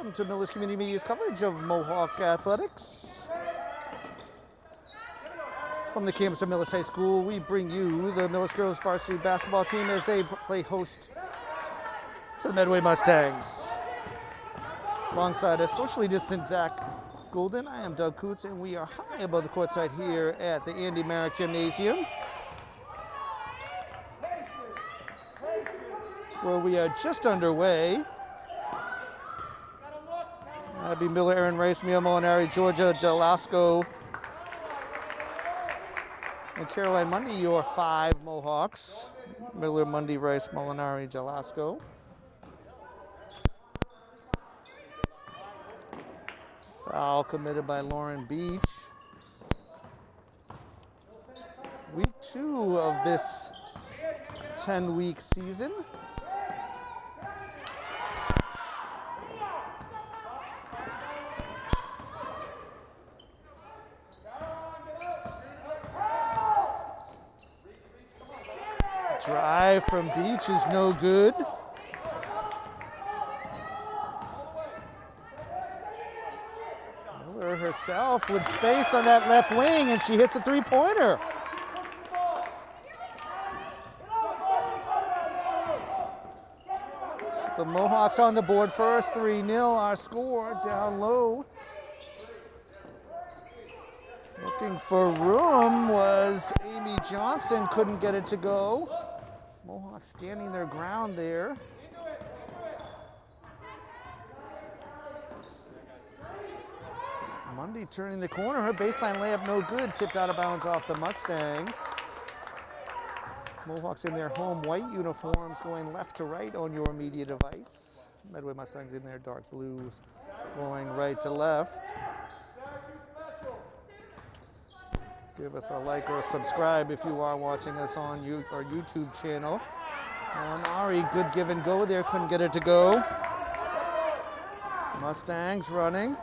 welcome to Miller's Community Media's coverage of Mohawk Athletics. From the campus of Miller's High School, we bring you the Miller's Girls Varsity basketball team as they play host to the Medway Mustangs. Alongside a socially distant Zach Golden, I am Doug Coots, and we are high above the courtside here at the Andy Merrick Gymnasium, where we are just underway. Abby Miller, Aaron Rice, Mia Molinari, Georgia Jalasco, and Caroline Mundy, your 5 Mohawks. Miller, Mundy, Rice, Molinari, Jalasco. Foul committed by Lauren Beach. Week 2 of this 10-week season. Drive from Beach is no good. Miller herself with space on that left wing, and she hits a three-pointer. So the Mohawks on the board first, 3-0. Our score down low. Looking for room was Amy Johnson, couldn't get it to go. Mohawks standing their ground there. Mundy turning the corner, her baseline layup no good, tipped out of bounds off the Mustangs. Mohawks in their home white uniforms going left to right on your media device. Medway Mustangs in their dark blues going right to left. Give us a like or a subscribe if you are watching us on our YouTube channel. Ari, good give and go there, couldn't get it to go. Mustangs running.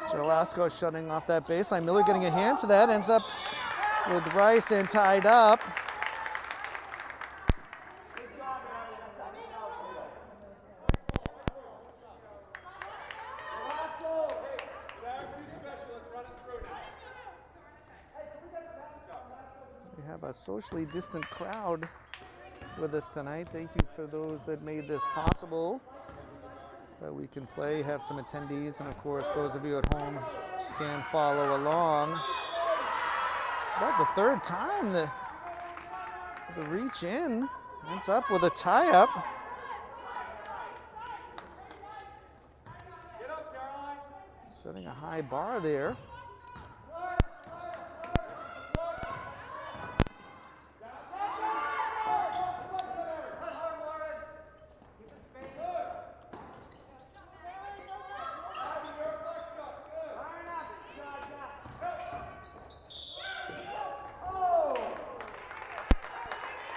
Jalasco shutting off that baseline. Miller getting a hand to that, ends up with Rice and tied up. We have a socially distant crowd with us tonight. Thank you for those that made this possible, that we can play, have some attendees, and of course those of you at home can follow along. It's about the third time the reach in ends up with a tie-up. Setting a high bar there.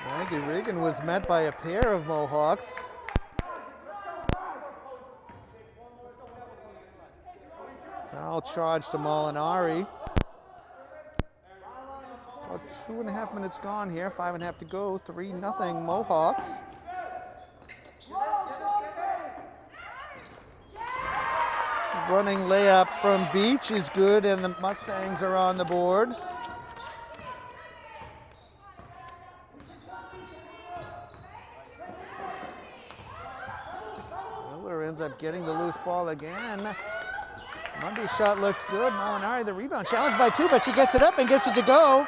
Maggie Regan was met by a pair of Mohawks. Foul charge to Molinari. About 2.5 minutes gone here, 5.5 to go, 3-0 Mohawks. Running layup from Beach is good, and the Mustangs are on the board. Ends up getting the loose ball again. Mundy's shot looked good. Molinari, the rebound, challenged by 2, but she gets it up and gets it to go.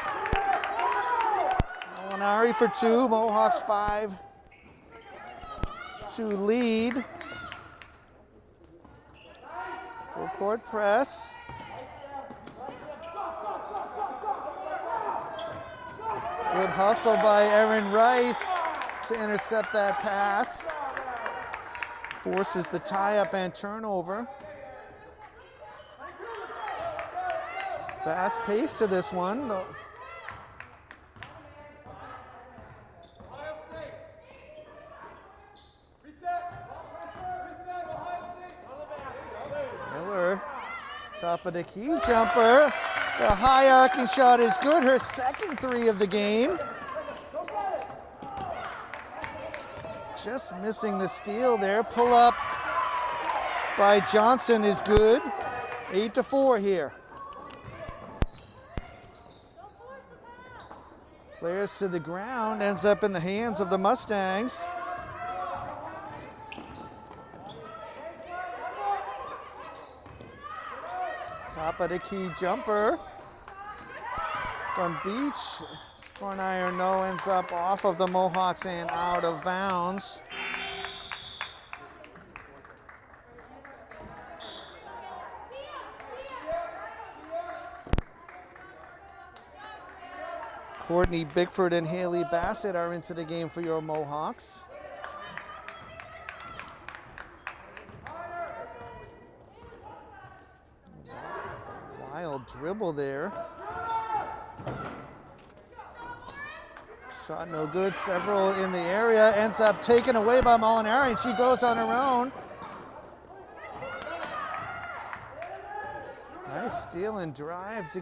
Molinari for 2, Mohawks 5 to lead. Full court press. Good hustle by Erin Rice to intercept that pass. Forces the tie-up and turnover. Fast pace to this one. Miller, top of the key jumper. The high arcing shot is good. Her second 3 of the game. Just missing the steal there. Pull up by Johnson is good. 8-4 here. Players to the ground, ends up in the hands of the Mustangs. Top of the key jumper from Beach. Front iron no, ends up off of the Mohawks and out of bounds. Courtney Bickford and Haley Bassett are into the game for your Mohawks. Wild dribble there. Shot no good, several in the area, ends up taken away by Molinari, and she goes on her own. Nice steal and drive to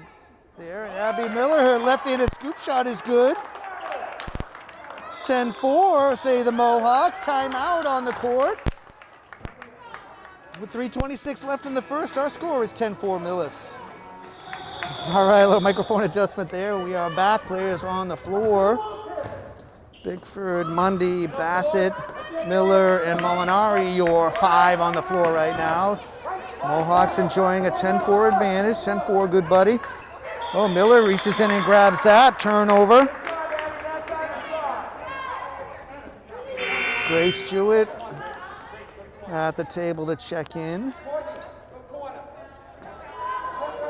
there. Abby Miller, her left-handed scoop shot is good. 10-4, say the Mohawks. Timeout on the court. With 3:26 left in the first, our score is 10-4 Millis. All right, a little microphone adjustment there. We are back, players on the floor. Bickford, Mundy, Bassett, Miller, and Molinari, your 5 on the floor right now. Mohawks enjoying a 10-4 advantage. 10-4, good buddy. Oh, Miller reaches in and grabs that. Turnover. Grace Jewett at the table to check in.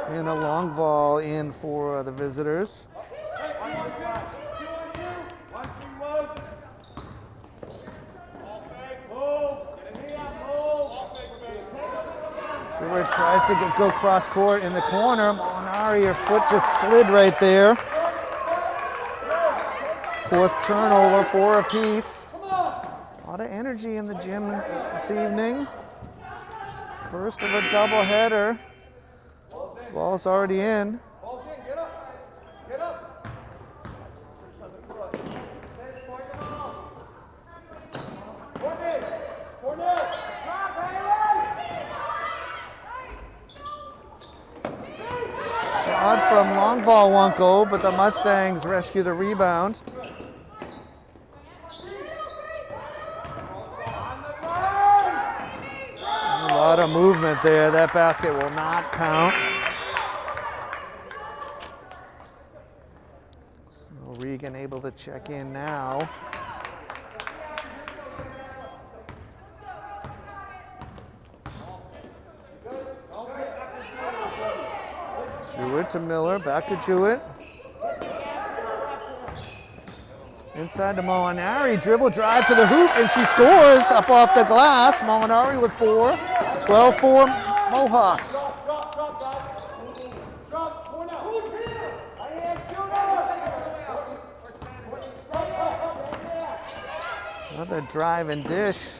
And a long ball in for the visitors. Jewett tries to go cross court in the corner. Molinari, her foot just slid right there. 4th turnover, 4 apiece. A lot of energy in the gym this evening. First of a doubleheader. Ball's already in. Get up. Shot from long ball won't go, but the Mustangs rescue the rebound. A lot of movement there. That basket will not count. So Regan able to check in now. Jewett to Miller, back to Jewett. Inside to Molinari, dribble drive to the hoop, and she scores up off the glass. Molinari with 4, 12-4 Mohawks. Another drive and dish.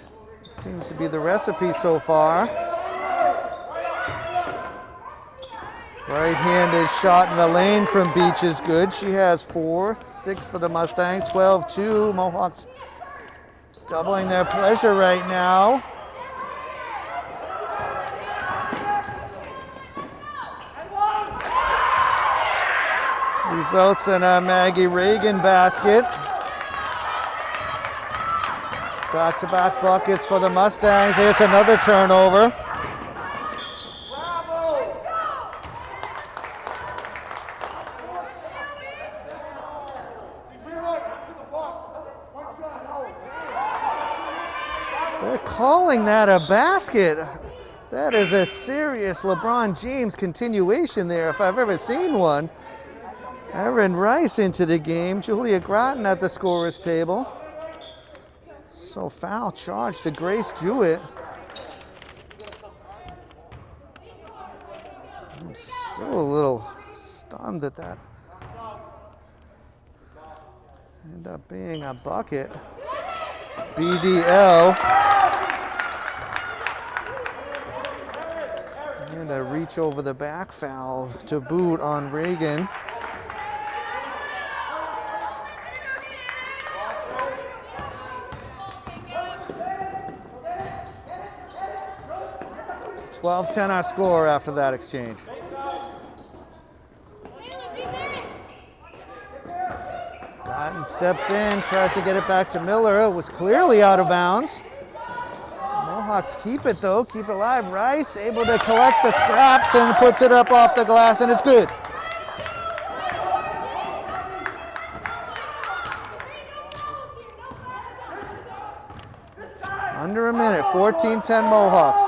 Seems to be the recipe so far. Right-handed shot in the lane from Beach is good. She has 4, 6 for the Mustangs, 12-2. Mohawks doubling their pleasure right now. Results in a Maggie Reagan basket. Back-to-back buckets for the Mustangs. Here's another turnover. They're calling that a basket. That is a serious LeBron James continuation there, if I've ever seen one. Erin Rice into the game. Julia Groton at the scorer's table. So foul charge to Grace Jewett. I'm still a little stunned at that. End up being a bucket. BDL. And a reach over the back foul to boot on Reagan. 12-10 our score after that exchange. Grattan steps in, tries to get it back to Miller. It was clearly out of bounds. Mohawks keep it though, keep it alive. Rice able to collect the scraps and puts it up off the glass, and it's good. Under a minute, 14-10 Mohawks.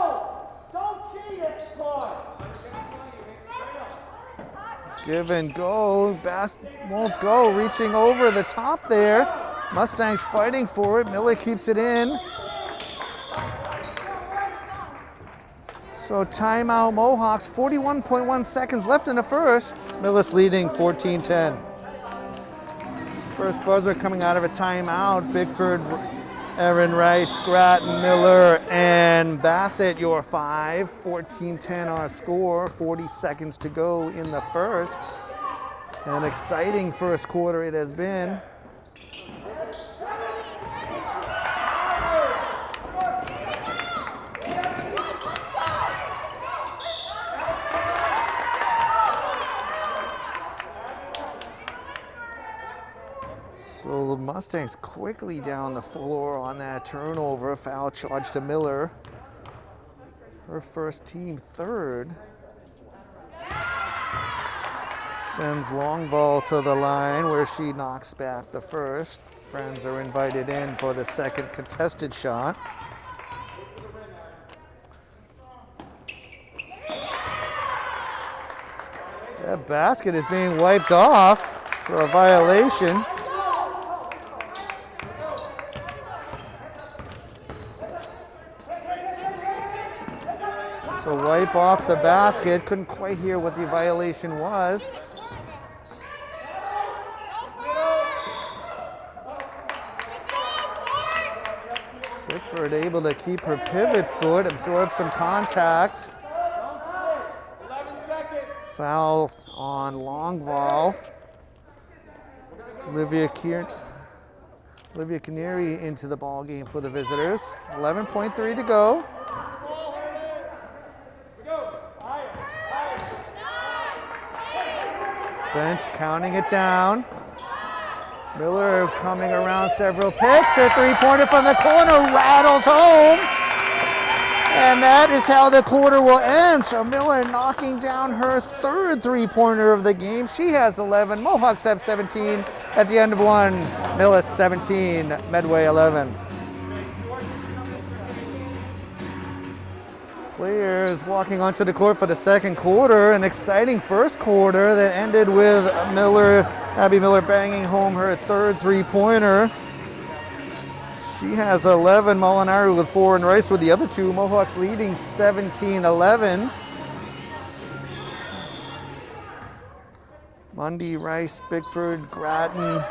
Give and go, Bass won't go, reaching over the top there. Mustangs fighting for it, Miller keeps it in. So timeout Mohawks, 41.1 seconds left in the first. Millis leading 14-10. First buzzer coming out of a timeout. Bickford, Aaron Rice, Grattan, Miller, and Bassett, your 5. 14-10 our score, 40 seconds to go in the first. An exciting first quarter it has been. So the Mustangs quickly down the floor on that turnover. Foul charge to Miller. Her first, team third. Sends long ball to the line where she knocks back the first. Friends are invited in for the second contested shot. That basket is being wiped off for a violation. So wipe off the basket. Couldn't quite hear what the violation was. Bickford able to keep her pivot foot, absorb some contact. Foul on Longval. Olivia Canary into the ball game for the visitors. 11.3 to go. Bench counting it down. Miller coming around several picks. Her three-pointer from the corner rattles home. And that is how the quarter will end. So Miller knocking down her third three-pointer of the game. She has 11. Mohawks have 17 at the end of one. Millis 17, Medway 11. Players walking onto the court for the second quarter. An exciting first quarter that ended with Abby Miller banging home her third three-pointer. She has 11, Molinari with 4, and Rice with the other 2. Mohawks leading 17-11. Mundy, Rice, Bickford, Grattan,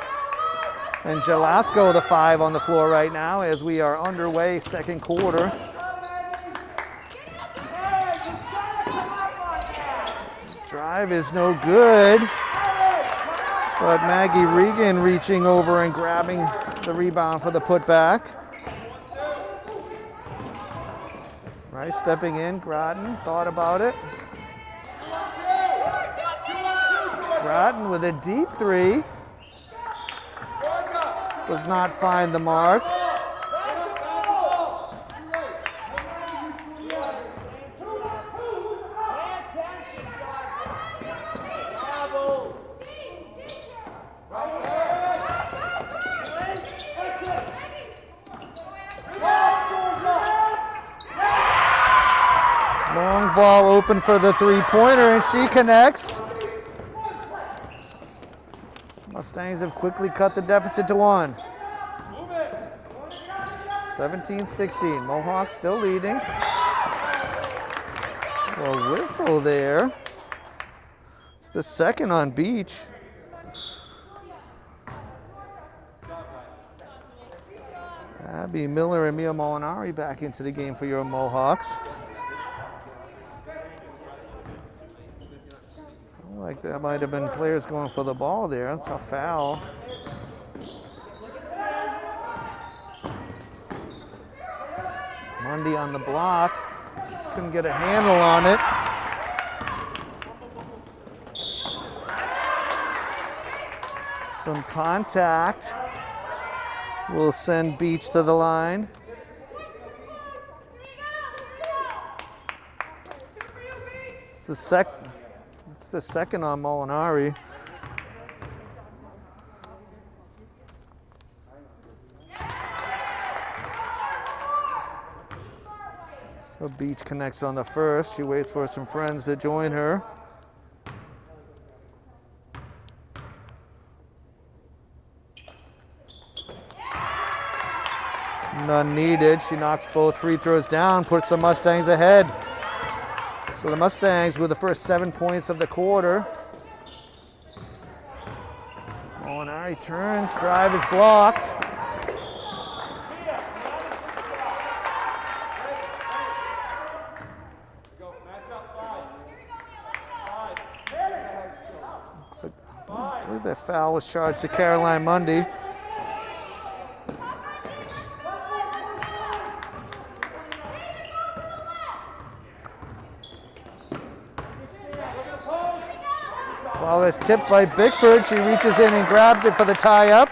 and Jalasco, the 5 on the floor right now as we are underway second quarter. Drive is no good, but Maggie Regan reaching over and grabbing the rebound for the putback. Rice stepping in, Grattan thought about it. Grattan with a deep 3. Does not find the mark. Long ball open for the three-pointer, and she connects. Mustangs have quickly cut the deficit to 1. 17-16. Mohawks still leading. A whistle there. It's the second on Beach. Abby Miller and Mia Molinari back into the game for your Mohawks. Like that might have been players going for the ball there. It's a foul. Mundy on the block. Just couldn't get a handle on it. Some contact will send Beach to the line. It's the second on Molinari. So Beach connects on the first. She waits for some friends to join her. None needed. She knocks both free throws down, puts the Mustangs ahead. So the Mustangs with the first 7 points of the quarter. Molinari turns, drive is blocked. I believe that foul was charged to Caroline Mundy. Ball is tipped by Bickford. She reaches in and grabs it for the tie-up.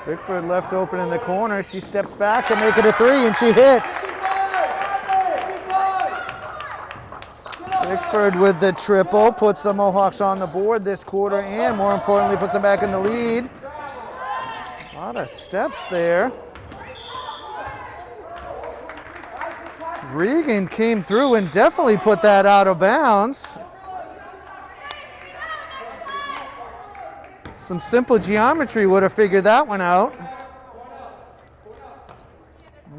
Bickford left open in the corner. She steps back to make it a three, and she hits. Bickford with the triple puts the Mohawks on the board this quarter and, more importantly, puts them back in the lead. A lot of steps there. Regan came through and definitely put that out of bounds. Some simple geometry would have figured that one out.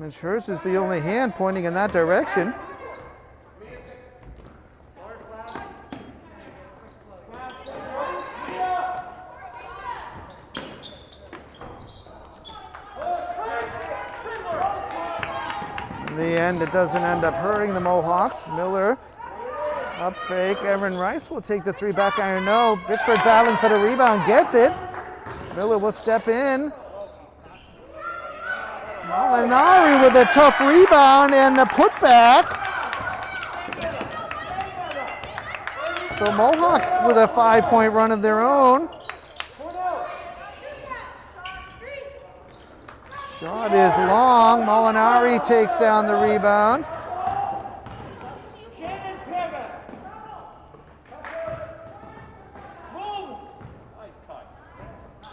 And hers is the only hand pointing in that direction. In the end, it doesn't end up hurting the Mohawks. Miller up fake. Erin Rice will take the three, back iron, no. Bickford battling for the rebound, gets it. Miller will step in. Molinari with a tough rebound and the putback. So Mohawks with a 5-point run of their own. Shot is long. Molinari takes down the rebound.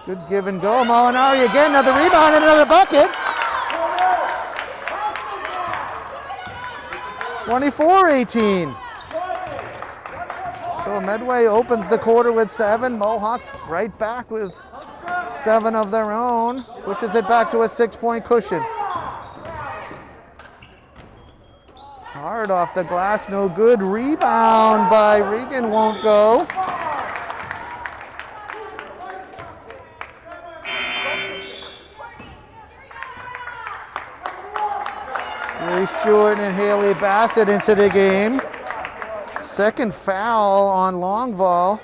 Good give and go. Molinari again, another rebound and another bucket. 24-18. So Medway opens the quarter with 7. Mohawks right back with 7 of their own. Pushes it back to a 6-point cushion. Hard off the glass, no good. Rebound by Regan, won't go. Grace Stewart and Haley Bassett into the game. Second foul on Longval.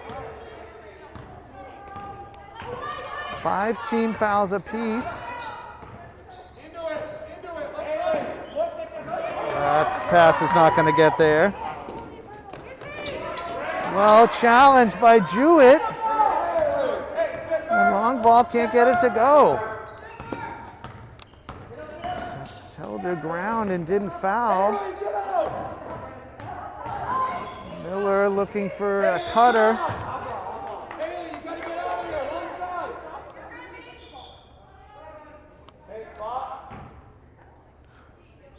5 team fouls apiece. That pass is not going to get there. Well, challenged by Jewett. And Longval can't get it to go. Held her ground and didn't foul. Miller looking for a cutter.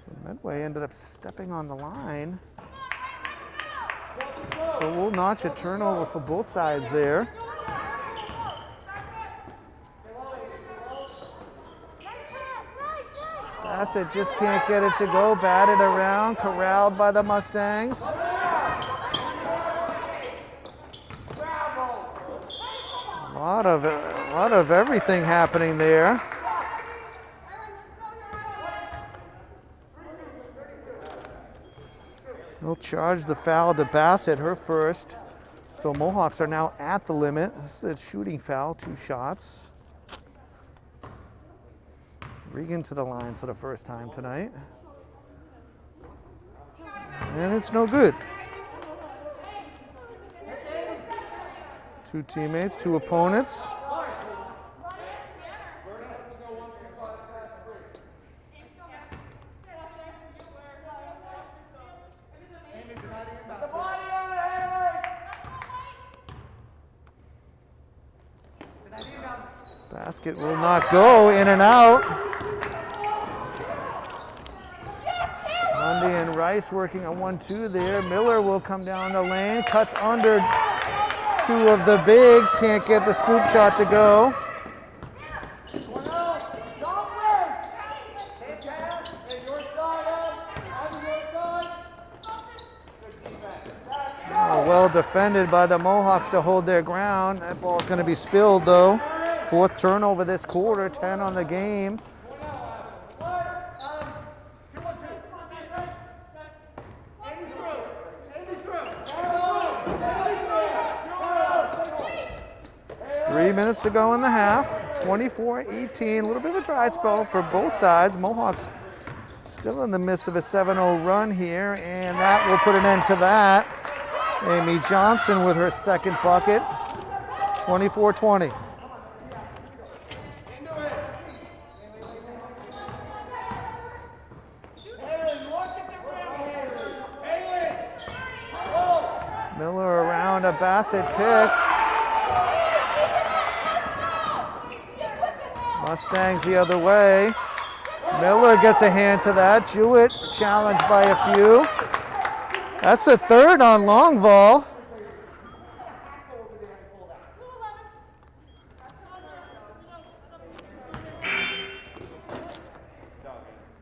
So Medway ended up stepping on the line. So we'll notch a turnover for both sides there. Bassett just can't get it to go, batted around, corralled by the Mustangs. A lot of everything happening there. They'll charge the foul to Bassett, her first. So Mohawks are now at the limit. This is a shooting foul, 2 shots. Regan to the line for the first time tonight. And it's no good. 2 teammates, 2 opponents. Basket will not go, in and out. Mundy and Rice working a 1-2 there. Miller will come down the lane, cuts under 2 of the bigs, can't get the scoop shot to go. Oh, well defended by the Mohawks to hold their ground. That ball's going to be spilled though. 4th turnover this quarter, 10 on the game. Three minutes to go in the half, 24-18, a little bit of a dry spell for both sides. Mohawks still in the midst of a 7-0 run here, and that will put an end to that. Amy Johnson with her second bucket, 24-20. Miller around a Bassett pick. Mustangs the other way. Miller gets a hand to that. Jewett challenged by a few. That's the 3rd on Longval.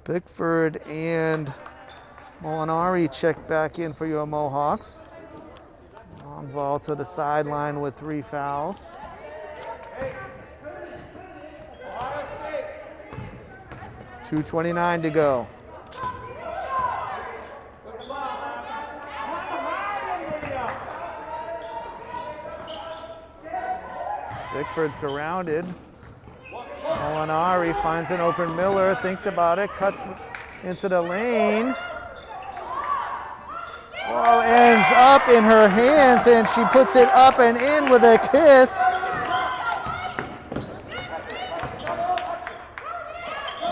Bickford and Molinari check back in for your Mohawks. Longval to the sideline with 3 fouls. .229 to go. Bickford surrounded. Molinari finds an open Miller, thinks about it, cuts into the lane. Ball ends up in her hands and she puts it up and in with a kiss.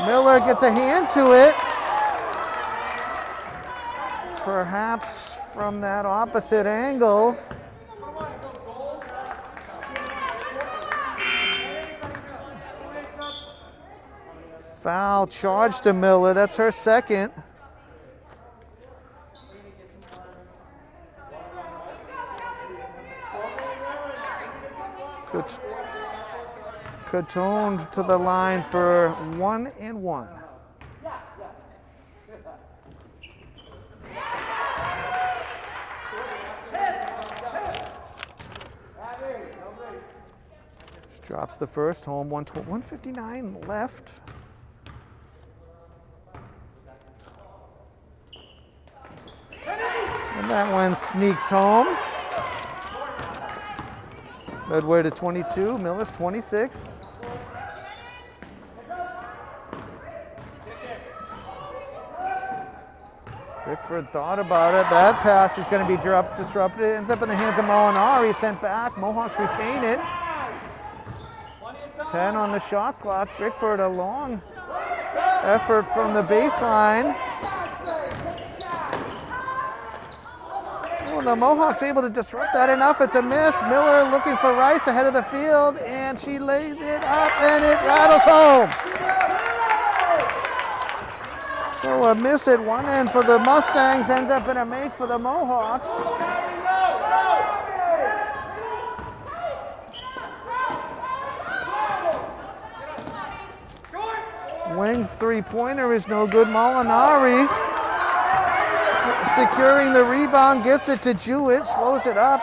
Miller gets a hand to it. Perhaps from that opposite angle. Foul charge to Miller, that's her second. Catoned to the line for 1 and 1. Just drops the first home, 159 left. And that one sneaks home. Medway to 22, Millis 26. Bickford thought about it. That pass is going to be disrupted. It ends up in the hands of Molinari, sent back. Mohawks retain it. 10 on the shot clock. Bickford a long effort from the baseline. The Mohawks able to disrupt that enough. It's a miss. Miller looking for Rice ahead of the field, and she lays it up, and it rattles home. So a miss at one end for the Mustangs ends up in a make for the Mohawks. Wing 3-pointer is no good. Molinari securing the rebound, gets it to Jewett, slows it up.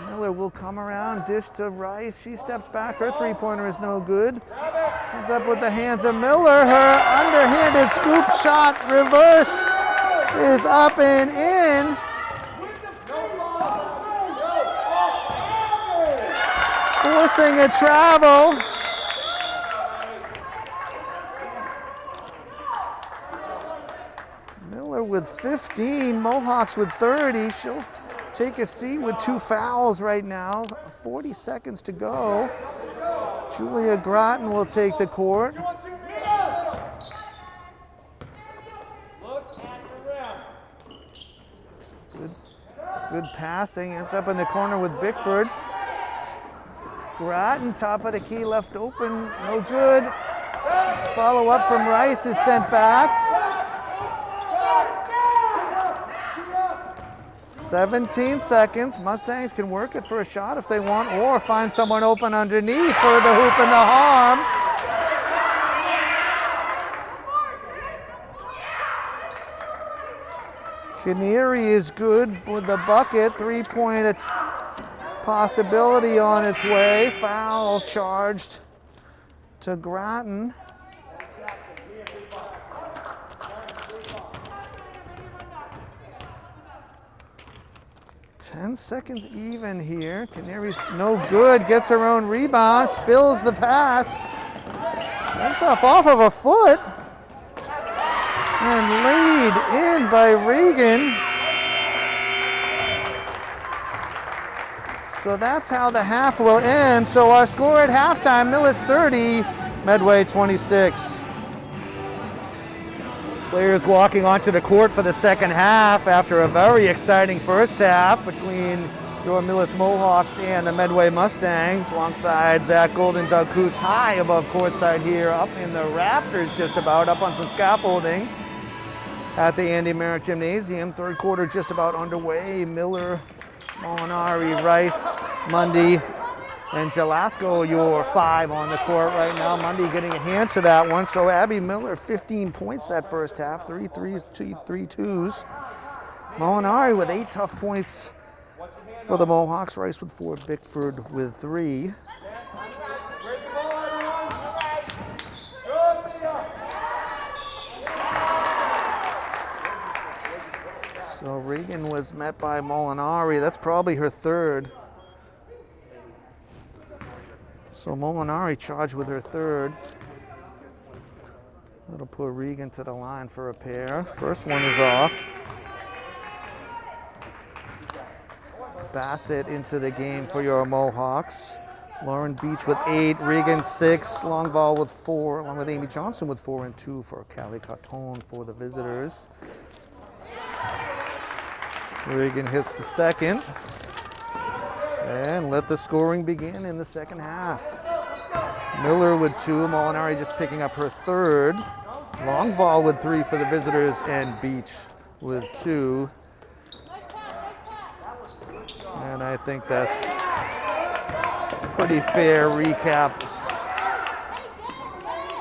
Miller will come around, dish to Rice. She steps back, her 3-pointer is no good. Ends up with the hands of Miller, her underhanded scoop shot, reverse, is up and in. Forcing a travel. Miller with 15, Mohawks with 30. She'll take a seat with 2 fouls right now. 40 seconds to go. Julia Groton will take the court. Good passing. It's up in the corner with Bickford. Groton, top of the key, left open. No good. Follow up from Rice is sent back. 17 seconds. Mustangs can work it for a shot if they want, or find someone open underneath for the hoop and the harm. Canary is good with the bucket. 3-point possibility on its way. Foul charged to Groton. 10 seconds even here. Canary's no good. Gets her own rebound. Spills the pass. That's off of a foot. And laid in by Regan. So that's how the half will end. So our score at halftime, Millis 30, Medway 26. Players walking onto the court for the second half after a very exciting first half between your Millis Mohawks and the Medway Mustangs, alongside Zach Golden, Doug Coots high above courtside here, up in the rafters just about, up on some scaffolding at the Andy Merritt Gymnasium. Third quarter just about underway. Miller, Molinari, Rice, Mundy, and Jalasco, your 5 on the court right now. Mundy getting a hand to that one. So Abby Miller, 15 points that first half, 3 threes, 3 twos. Molinari with 8 tough points for the Mohawks. Rice with 4, Bickford with 3. So Regan was met by Molinari. That's probably her third. So Molinari charged with her third. That'll put Regan to the line for a pair. First one is off. Bassett into the game for your Mohawks. Lauren Beach with 8, Regan 6, Longval with 4, along with Amy Johnson with 4 and 2 for Callie Carton for the visitors. Regan hits the second. And let the scoring begin in the second half. Miller with 2, Molinari just picking up her third. Longval with 3 for the visitors, and Beach with 2. And I think that's a pretty fair recap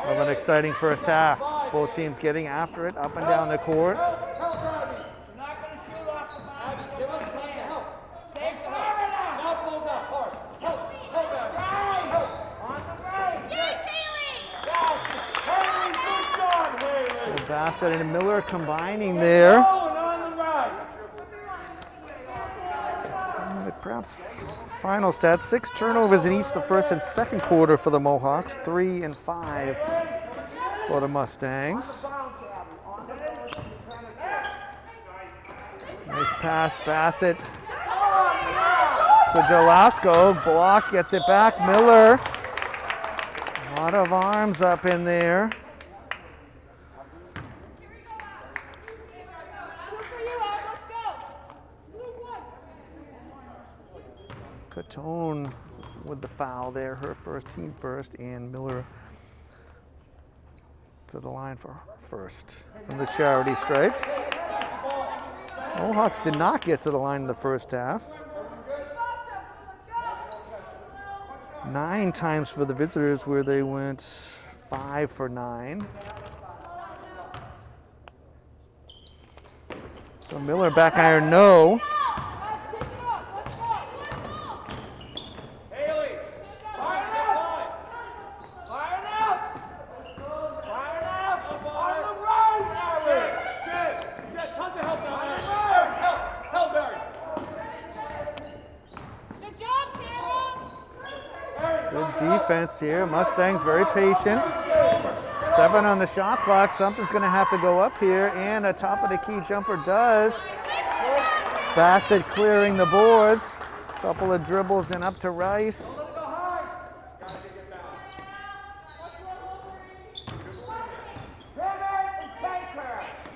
of an exciting first half. Both teams getting after it, up and down the court. Bassett and Miller combining there. Perhaps final stats, 6 turnovers in each the first and second quarter for the Mohawks, 3 and 5 for the Mustangs. Nice pass, Bassett to Jalasco. Block, gets it back. Miller. A lot of arms up in there. Catone with the foul there, her first, team first, and Miller to the line for her first from the charity stripe. Mohawks did not get to the line in the first half. 9 times for the visitors, where they went 5 for 9. So Miller back iron, no. defense here. Mustangs very patient. 7 on the shot clock. Something's going to have to go up here, and a top of the key jumper does. Bassett clearing the boards. Couple of dribbles and up to Rice.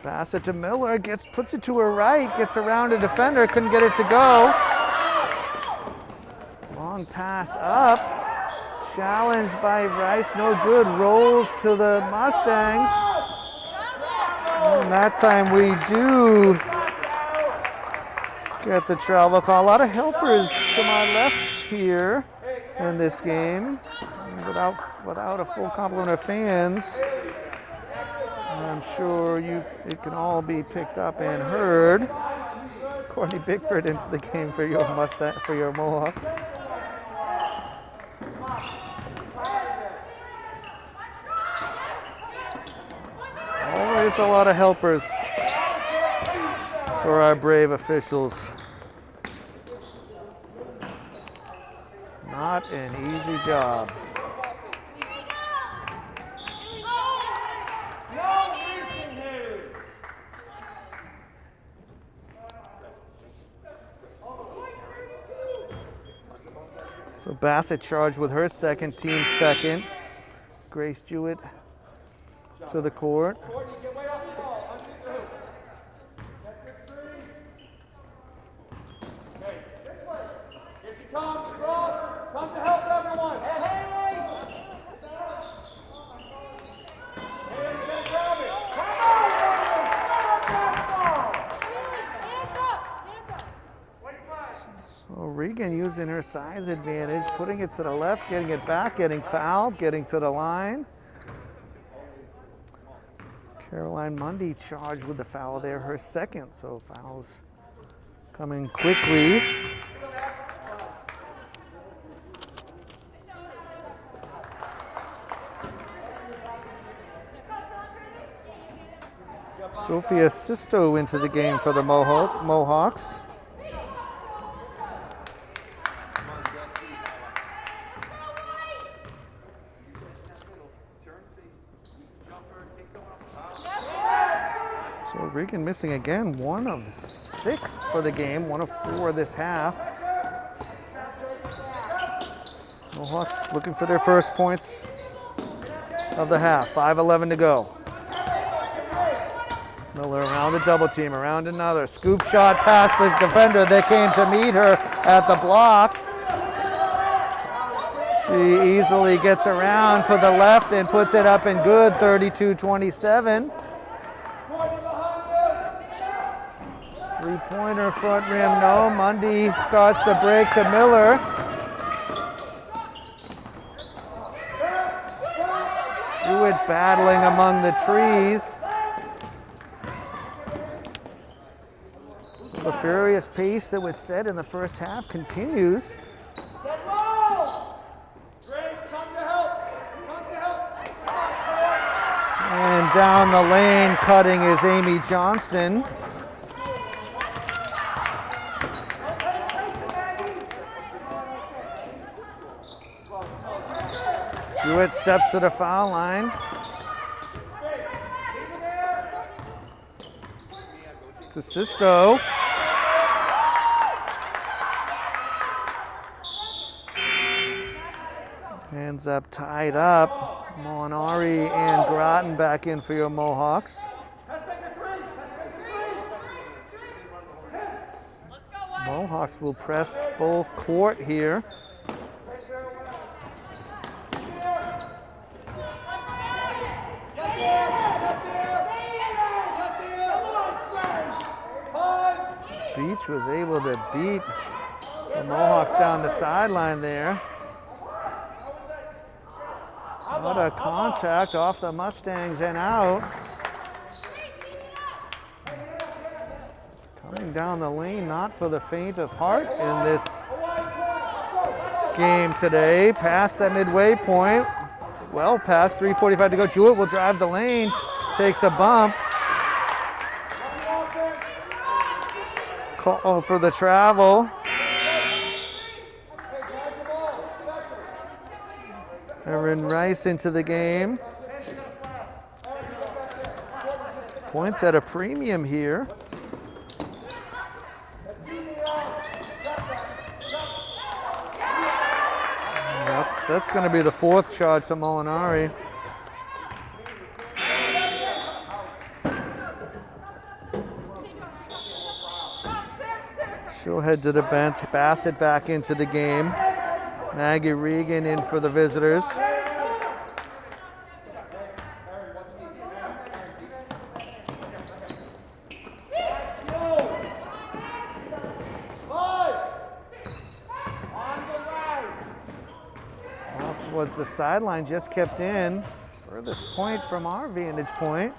Bassett to Miller, puts it to her right, gets around a defender, couldn't get it to go. Long pass up, challenged by Rice, no good, rolls to the Mustangs. And that time we do get the travel call. A lot of helpers to my left here in this game, without a full complement of fans. I'm sure it can all be picked up and heard. Courtney Bickford into the game for your Mohawks. Always a lot of helpers for our brave officials. It's not an easy job. So Bassett charged with her second, team second. Grace Jewett to the court. Come to help everyone. So Regan using her size advantage, putting it to the left, getting it back, getting fouled, getting to the line. Caroline Mundy charged with the foul there, her second, so fouls coming quickly. Sophia Sisto into the game for the Mohawks. So Regan missing again, 1 of 6 for the game, 1 of 4 this half. Mohawks looking for their first points of the half, 5:11 to go. Miller around the double team, around another. Scoop shot past the defender that came to meet her at the block. She easily gets around to the left and puts it up and good, 32-27. Three-pointer front rim, no. Mundy starts the break to Miller. Jewett battling among the trees. The furious pace that was set in the first half continues. And down the lane cutting is Amy Johnston. Jewett steps to the foul line. To Sisto. Ends up tied up. Molinari and Groton back in for your Mohawks. Mohawks will press full court here. Beach was able to beat the Mohawks down the sideline there. What a contact off the Mustangs and out. Coming down the lane, not for the faint of heart in this game today. Past that midway point. Well past 3:45 to go. Jewett will drive the lane, takes a bump. Call for the travel. Aaron Rice into the game. Points at a premium here. That's going to be the 4th charge to Molinari. She'll head to the bench. Bassett back into the game. Maggie Regan in for the visitors. Was the sideline, just kept in. Furthest point from our vantage point.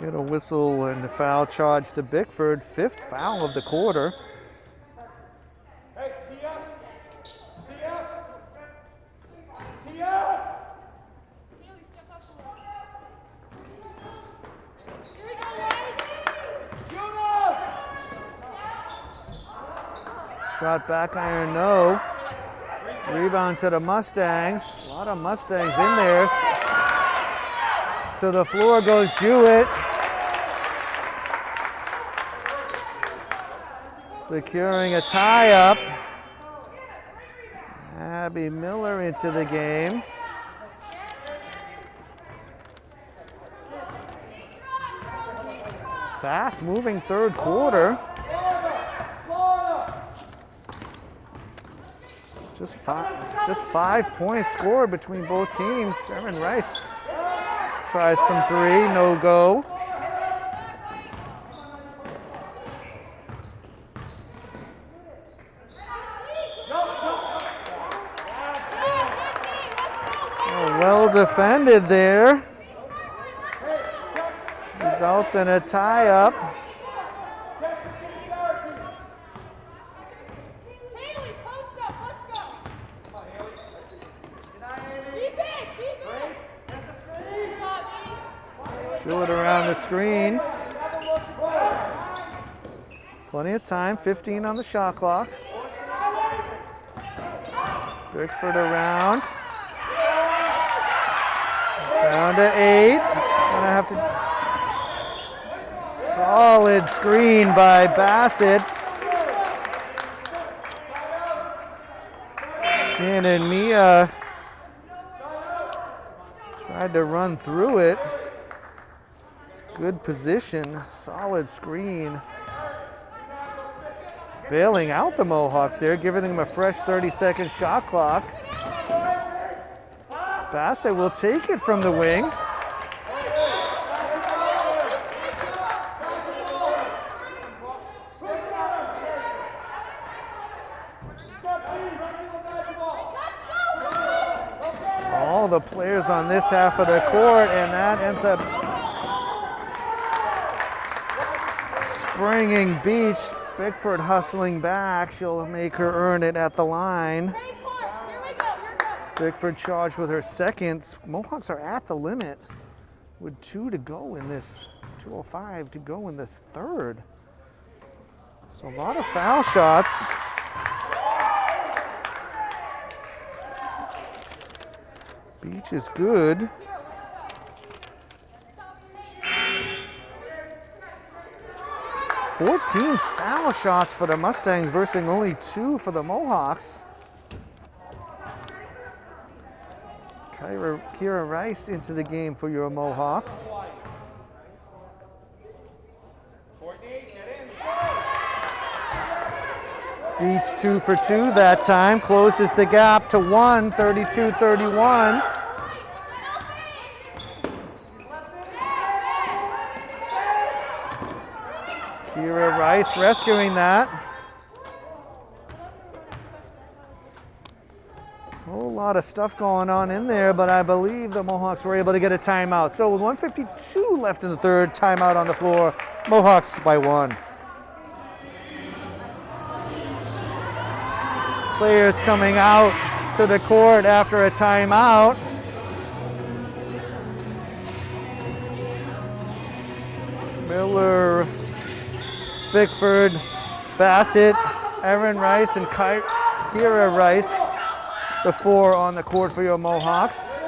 Get a whistle and the foul charge to Bickford. 5th foul of the quarter. Hey, Tia! Shot back iron, no. Rebound to the Mustangs. A lot of Mustangs in there. To the floor goes Jewett. Securing a tie-up. Abby Miller into the game. Fast-moving 3rd quarter. Just 5 points scored between both teams. Aaron Rice tries from 3, no go. So well defended there. Results in a tie-up. Jewett around the screen. Plenty of time, 15 on the shot clock. Bickford around. Down to 8. Gonna have to. Solid screen by Bassett. Shannon Mia tried to run through it. Good position, solid screen. Bailing out the Mohawks there, giving them a fresh 30-second shot clock. Bassett will take it from the wing. All the players on this half of the court, and that ends up springing Beach. Bickford hustling back. She'll make her earn it at the line. Bickford charged with her 2nd. Mohawks are at the limit with 2 to go in this, 2:05 to go in this 3rd. So a lot of foul shots. Beach is good. Fourteen foul shots for the Mustangs versus only 2 for the Mohawks. Kira Rice into the game for your Mohawks. Beach 2 for 2 that time, closes the gap to 1, 32-31. Kira Rice rescuing that. A whole lot of stuff going on in there, but I believe the Mohawks were able to get a timeout. So with 1:52 left in the 3rd, timeout on the floor, Mohawks by 1. Players coming out to the court after a timeout. Miller, Bickford, Bassett, Erin Rice and Kira Rice, the 4 on the court for your Mohawks.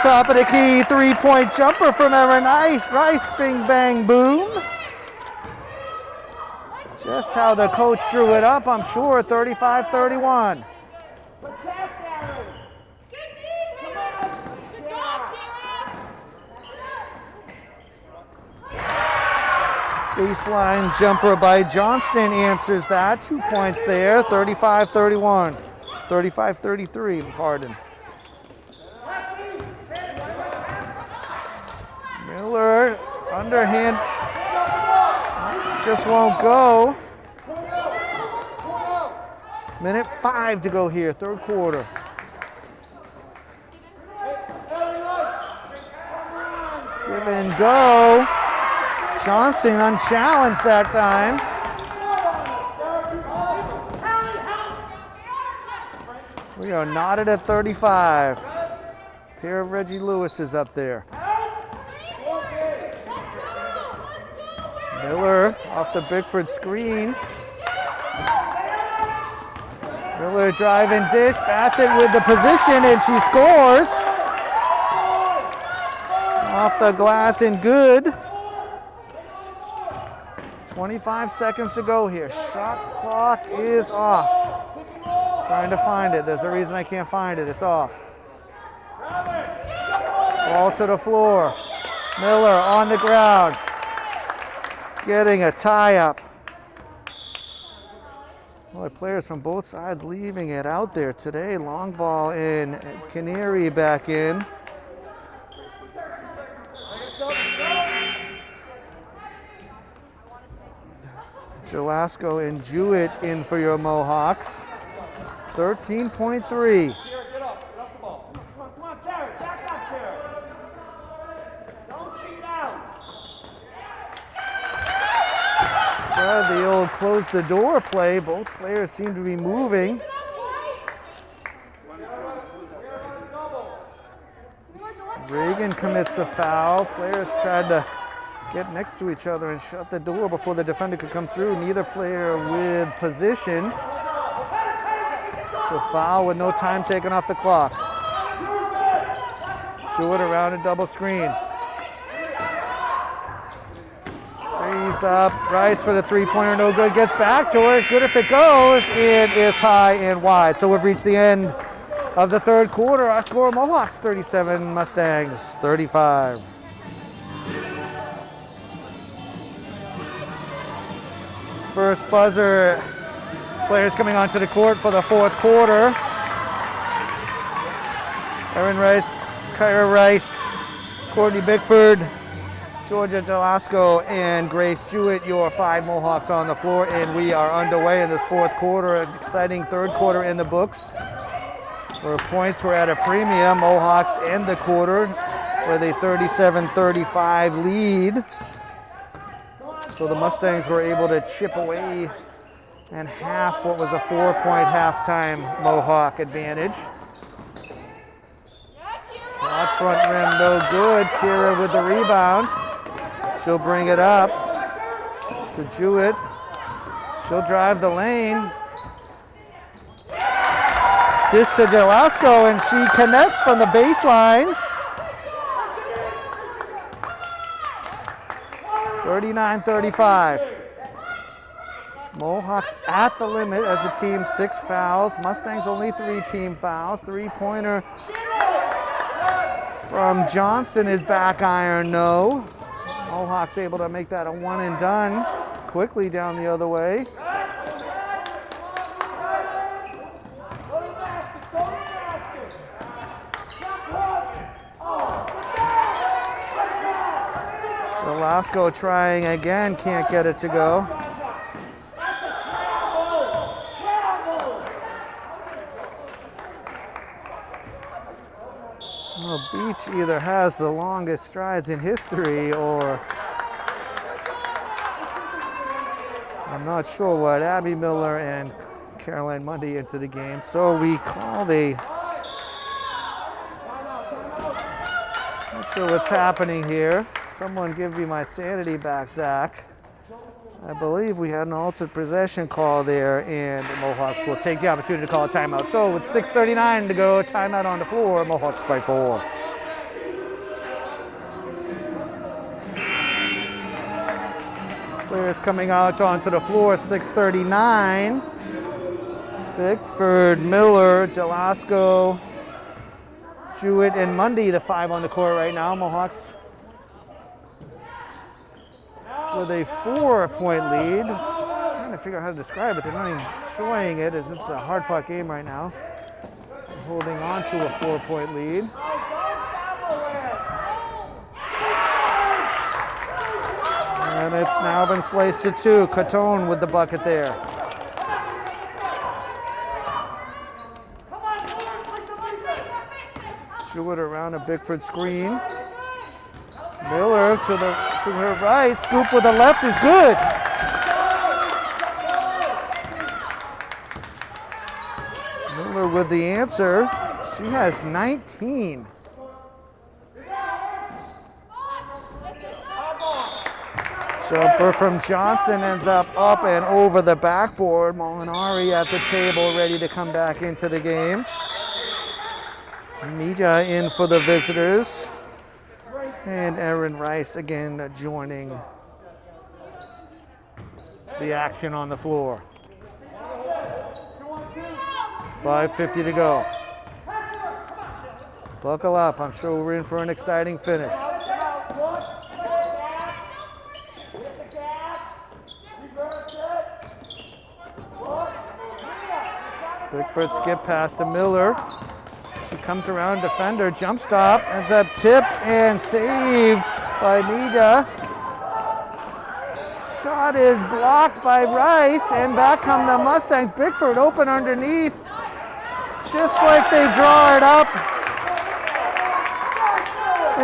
Top of the key, 3-point jumper from Erin Rice, bing, bang, boom. Just how the coach drew it up, I'm sure, 35-31. Baseline jumper by Johnston answers that. 2 points there, 35-31. 35-33, pardon. Miller, underhand, just won't go. Minute 5 to go here, third quarter. Give and go. Johnston unchallenged that time. We are knotted at 35. Pair of Reggie Lewis's up there. Miller off the Bickford screen. Miller driving dish, Bassett with the position, and she scores. Off the glass and good. 25 seconds to go here. Shot clock is off. Trying to find it. There's a reason I can't find it. It's off. Ball to the floor. Miller on the ground. Getting a tie up. Boy, players from both sides leaving it out there today. Long ball in. Canary back in. Jalasco and Jewett in for your Mohawks. 13.3. Get up the ball. Come on, Carrie, back up there. Don't cheat out. So the old close the door play. Both players seem to be moving. Reagan commits the foul. Players tried to get next to each other and shut the door before the defender could come through. Neither player with position. So foul with no time taken off the clock. Jewett around a double screen. Frees up. Rice for the three-pointer, no good. Gets back to her. It's good if it goes. And it's high and wide. So we've reached the end of the third quarter. Our score, Mohawks 37, Mustangs 35. First buzzer, players coming onto the court for the fourth quarter. Erin Rice, Kyra Rice, Courtney Bickford, Georgia Jalasco, and Grace Jewett, your 5 Mohawks on the floor, and we are underway in this fourth quarter. An exciting third quarter in the books, where points were at a premium. Mohawks end the quarter with a 37-35 lead. So the Mustangs were able to chip away and half what was a 4-point halftime Mohawk advantage. Shot front rim, no good. Kira with the rebound. She'll bring it up to Jewett. She'll drive the lane. Just to Jalasco, and she connects from the baseline. 39-35. Mohawks at the limit as a team, 6 fouls. Mustangs only 3 team fouls. Three-pointer from Johnston is back iron, no. Mohawks able to make that a one and done. Quickly down the other way. Jalasco trying again, can't get it to go. Well, Beach either has the longest strides in history, or I'm not sure what. Abby Miller and Caroline Mundy into the game. So we called a, not sure what's happening here. Someone give me my sanity back, Zach. I believe we had an altered possession call there, and the Mohawks will take the opportunity to call a timeout. So with 6:39 to go, timeout on the floor, Mohawks by 4. Players coming out onto the floor, 6:39. Bickford, Miller, Jalasco, Jewett, and Mundy, the 5 on the court right now. Mohawks with a 4-point lead. Just trying to figure out how to describe it. They're not even showing it as this is a hard-fought game right now. Holding on to a 4-point lead. And it's now been sliced to 2. Catone with the bucket there. Jewett around a Bickford screen. Miller to her right. Scoop with the left is good. Miller with the answer. She has 19. Jumper from Johnston ends up and over the backboard. Molinari at the table ready to come back into the game. Mija in for the visitors. And Erin Rice again joining the action on the floor. 5:50 to go. Buckle up. I'm sure we're in for an exciting finish. Bickford skip pass to Miller. She comes around, defender, jump stop, ends up tipped and saved by Mija. Shot is blocked by Rice, and back come the Mustangs. Bickford open underneath, just like they draw it up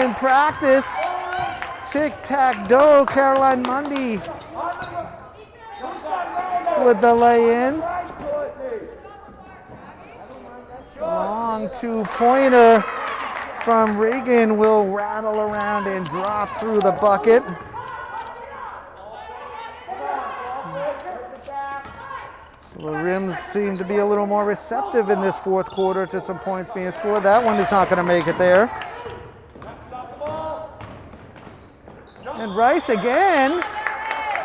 in practice. Tic-tac-toe, Caroline Mundy with the lay-in. Long 2-pointer from Reagan will rattle around and drop through the bucket. So the Rims seem to be a little more receptive in this fourth quarter to some points being scored. That one is not going to make it there. And Rice again,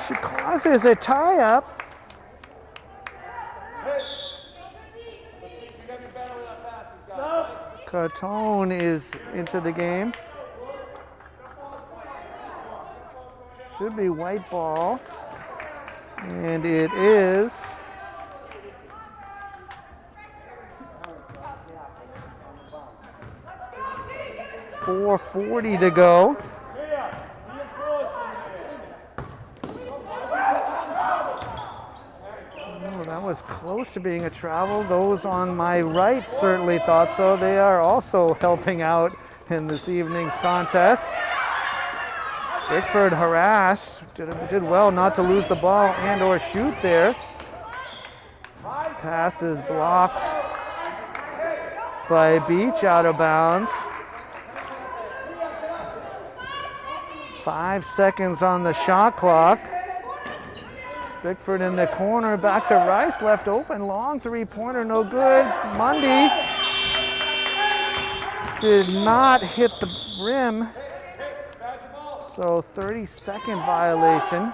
she causes a tie-up. Catone is into the game. Should be white ball. And it is. .440 to go. Oh, that was close to being a travel. Those on my right certainly thought so. They are also helping out in this evening's contest. Bickford harassed, did well not to lose the ball and or shoot there. Pass is blocked by Beach out of bounds. 5 seconds on the shot clock. Bickford in the corner, back to Rice, left open, long 3-pointer, no good. Mundy did not hit the rim, so 30-second violation.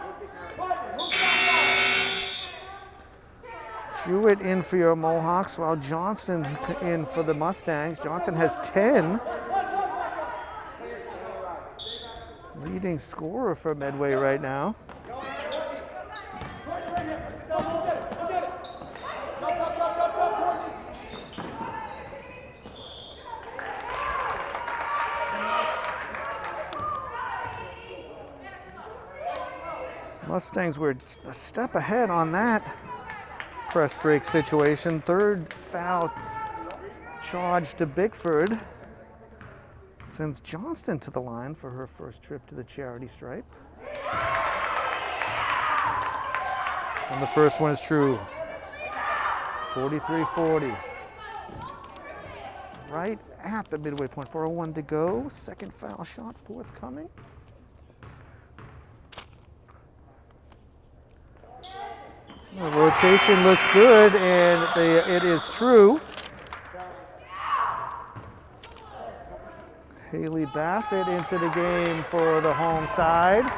Jewett in for your Mohawks, while Johnston's in for the Mustangs. Johnson has 10. Leading scorer for Medway right now. Mustangs were a step ahead on that press break situation. Third foul charge to Bickford. Sends Johnston to the line for her first trip to the charity stripe. And the first one is true. 43-40. Right at the midway point. 4:01 to go. Second foul shot forthcoming. The rotation looks good, and it is true. Haley Bassett into the game for the home side.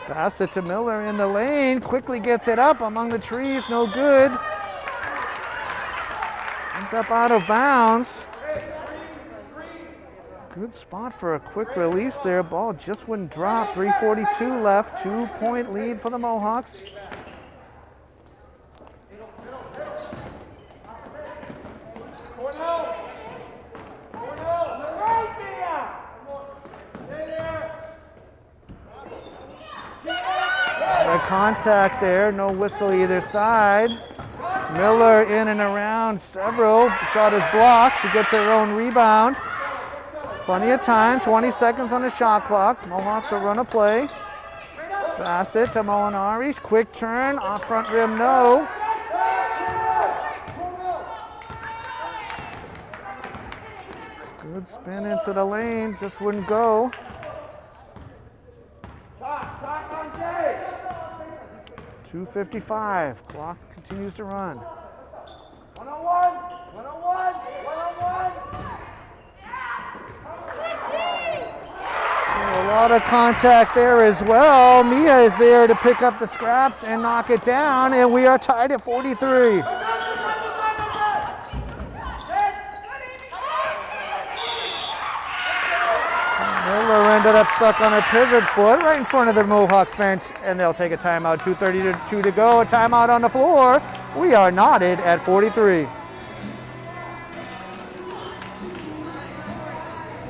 Bassett to Miller in the lane, quickly gets it up among the trees, no good. Ends up out of bounds. Good spot for a quick release there. Ball just wouldn't drop. 3:42 left, 2-point lead for the Mohawks. The contact there, no whistle either side. Miller in and around several. Shot is blocked. She gets her own rebound. Plenty of time, 20 seconds on the shot clock. Mohawks will run a play. Bassett to Molinari. Quick turn, off front rim, no. Good spin into the lane, just wouldn't go. 2:55, clock continues to run. One-on-one, one-on-one, one-on-one. So a lot of contact there as well. Mia is there to pick up the scraps and knock it down, and we are tied at 43. Miller ended up stuck on her pivot foot right in front of the Mohawks bench, and they'll take a timeout. 2:32 to go, a timeout on the floor. We are knotted at 43.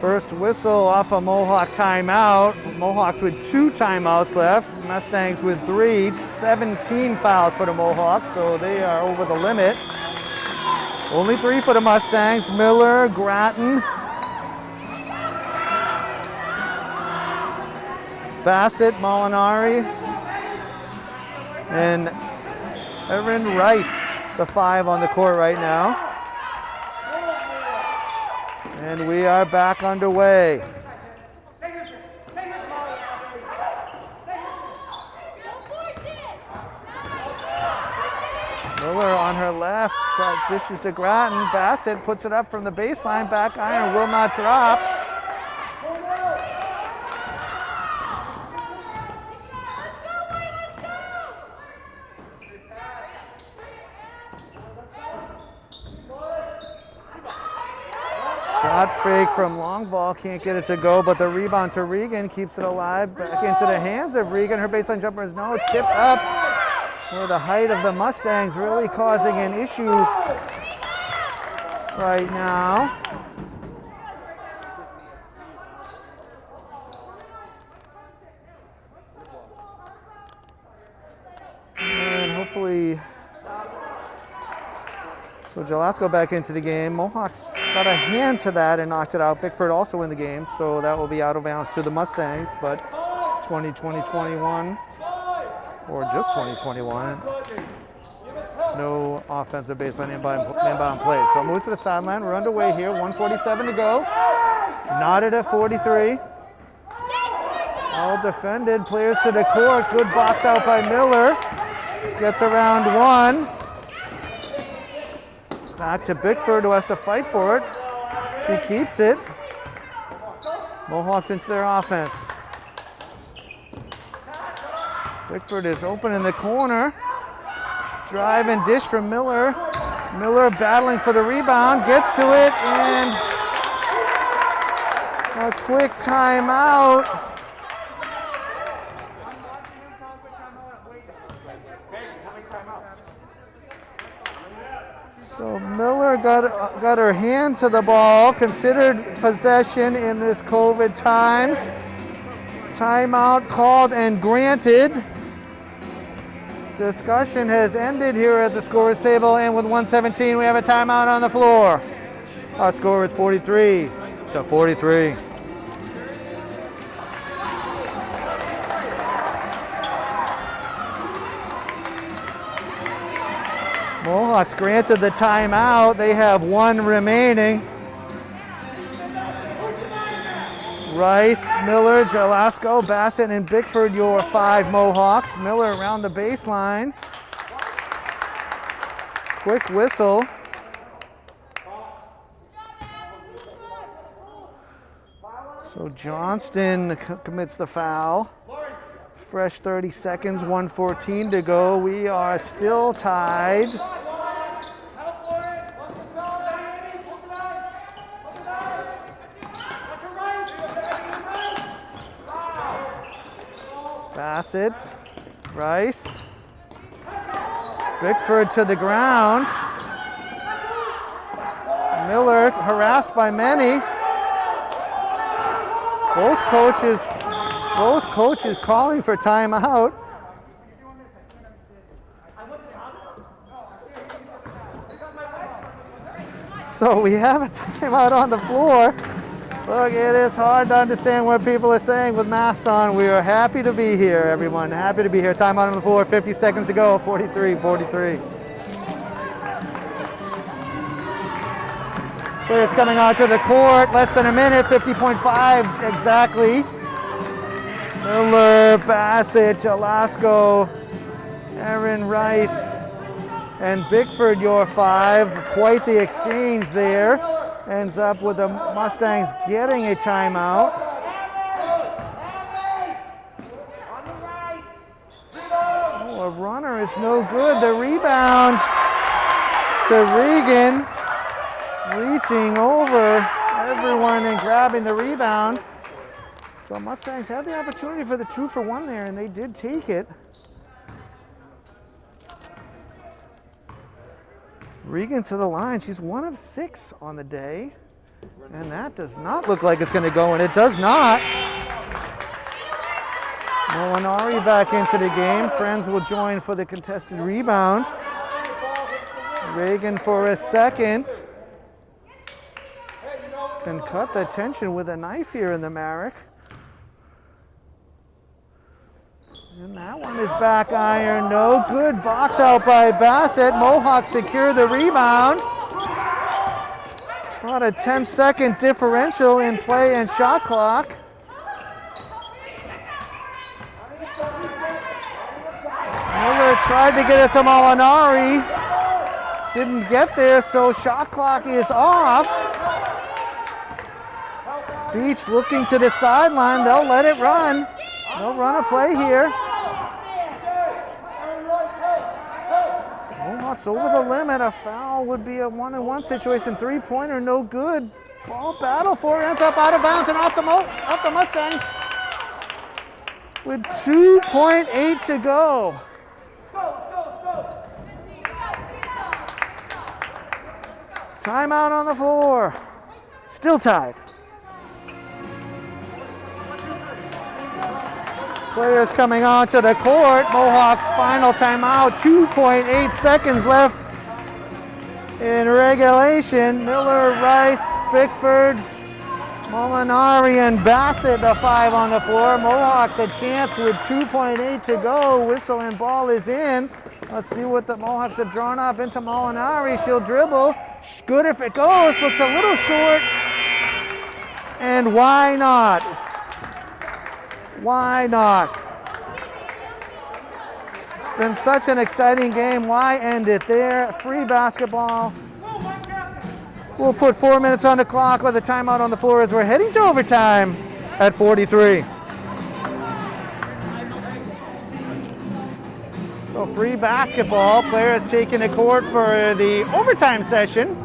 First whistle off a Mohawk timeout. Mohawks with 2 timeouts left. Mustangs with 3. 17 fouls for the Mohawks, so they are over the limit. Only 3 for the Mustangs. Miller, Grattan, Bassett, Molinari, and Erin Rice, the 5 on the court right now. And we are back underway. Miller on her left, dishes to Grattan. Bassett puts it up from the baseline, back iron, will not drop. Shot fake from long ball, can't get it to go, but the rebound to Regan keeps it alive. Back into the hands of Regan. Her baseline jumper is no, tipped up. For the height of the Mustangs really causing an issue right now. And hopefully, so Jalasco back into the game. Mohawks got a hand to that and knocked it out. Bickford also in the game, so that will be out of bounds to the Mustangs, but 20-21, or just 2021. No offensive baseline inbound play. So moves to the sideline. We're underway here. 1:47 to go. Knotted at 43. Well defended. Players to the court. Good box out by Miller. Gets around 1. Back to Bickford, who has to fight for it. She keeps it. Mohawks into their offense. Bickford is open in the corner. Drive and dish from Miller. Miller battling for the rebound, gets to it, and a quick timeout. So Miller got her hand to the ball, considered possession in this COVID times. Timeout called and granted. Discussion has ended here at the scorer's table, and with 1:17, we have a timeout on the floor. Our score is 43-43. Mohawks granted the timeout. They have 1 remaining. Rice, Miller, Jalasco, Bassett, and Bickford, your 5 Mohawks. Miller around the baseline. Quick whistle. So Johnston commits the foul. Fresh 30 seconds, 1:14 to go. We are still tied. Bassett, Rice, Bickford to the ground. Miller harassed by many. Both coaches calling for timeout. So we have a timeout on the floor. Look, it is hard to understand what people are saying with masks on. We are happy to be here, everyone. Happy to be here. Timeout on the floor, 50 seconds to go, 43-43. Players coming onto the court, less than a minute, 50.5 exactly. Miller, Bassett, Jalasco, Aaron Rice, and Bickford, your 5. Quite the exchange there. Ends up with the Mustangs getting a timeout. Oh, a runner is no good. The rebound to Regan. Reaching over everyone and grabbing the rebound. So Mustangs had the opportunity for the 2-for-1 there, and they did take it. Regan to the line. She's 1 of 6 on the day. And that does not look like it's going to go, and it does not. Molinari back into the game. Friends will join for the contested rebound. Regan for a second. Can cut the tension with a knife here in the Marek. And that one is back iron, no good. Box out by Bassett. Mohawks secure the rebound. About a 10-second differential in play and shot clock. Miller tried to get it to Molinari. Didn't get there, so shot clock is off. Beach looking to the sideline. They'll let it run. They'll run a play here. Mohawks over the limit. A foul would be a 1-on-1 situation. 3-pointer, no good. Ball battle for it. Ends up out of bounds and off the Mustangs. With 2.8 to go. Timeout on the floor. Still tied. Players coming onto the court. Mohawks final timeout. 2.8 seconds left in regulation. Miller, Rice, Bickford, Molinari, and Bassett, the 5 on the floor. Mohawks a chance with 2.8 to go. Whistle and ball is in. Let's see what the Mohawks have drawn up into Molinari. She'll dribble. Good if it goes. Looks a little short. And why not? Why not? It's been such an exciting game. Why end it there? Free basketball. We'll put 4 minutes on the clock with a timeout on the floor as we're heading to overtime at 43. So free basketball. Players taking the court for the overtime session.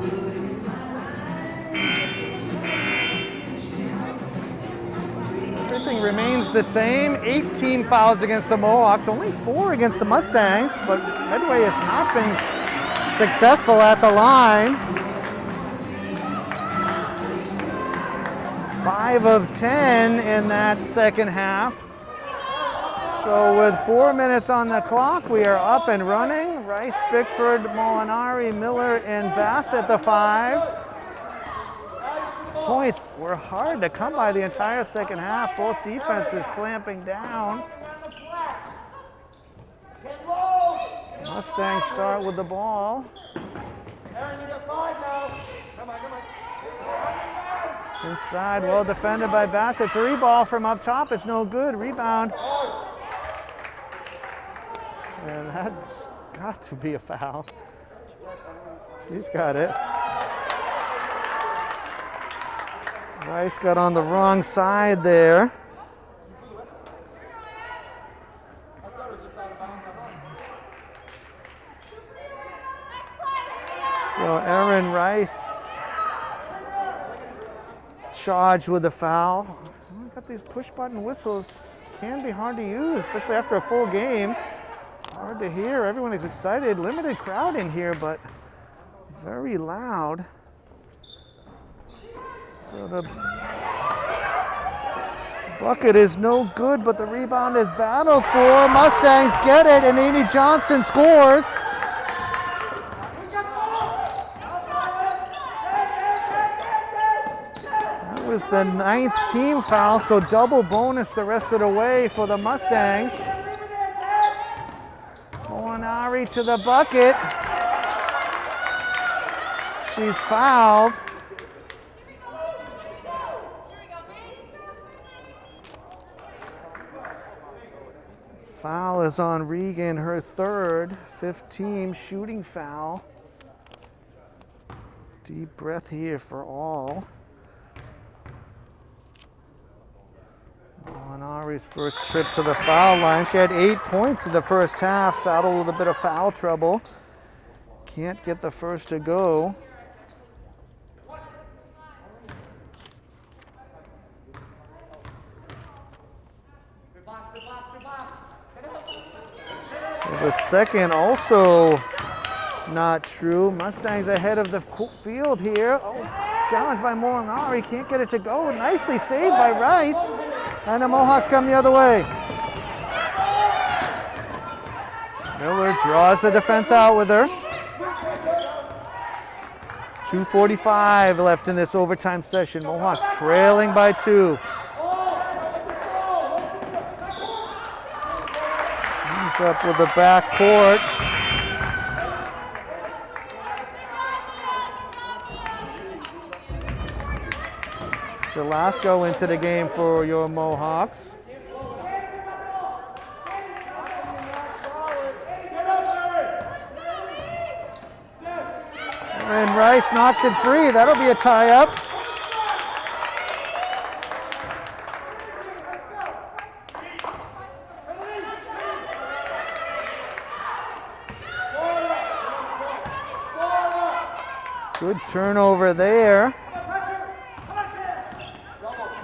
Everything remains the same. 18 fouls against the Mohawks, only 4 against the Mustangs, but Medway has not been successful at the line. 5 of 10 in that second half. So with 4 minutes on the clock, we are up and running. Rice, Bickford, Molinari, Miller, and Bassett, the 5. Points were hard to come by the entire second half. Both defenses clamping down. Mustangs start with the ball. Inside, well defended by Bassett. 3 ball from up top is no good. Rebound. And that's got to be a foul. She's got it. Rice got on the wrong side there. So Erin Rice charged with the foul. Got these push button whistles. Can be hard to use, especially after a full game. Hard to hear. Everyone is excited. Limited crowd in here, but very loud. So the bucket is no good, but the rebound is battled for. Mustangs get it, and Amy Johnston scores. That was the 9th team foul, so double bonus the rest of the way for the Mustangs. Molinari to the bucket. She's fouled. Foul is on Regan, her 3rd, 5th team shooting foul. Deep breath here for all. Molinari's first trip to the foul line. She had 8 points in the first half, saddled with a bit of foul trouble. Can't get the first to go. So the second also not true. Mustangs ahead of the field here. Oh, challenged by Molinari, can't get it to go. Nicely saved by Rice. And the Mohawks come the other way. Miller draws the defense out with her. 2:45 left in this overtime session. Mohawks trailing by 2. Comes up with the back court. Jalasco into the game for your Mohawks. And Rice knocks it free. That'll be a tie-up. Good turnover there.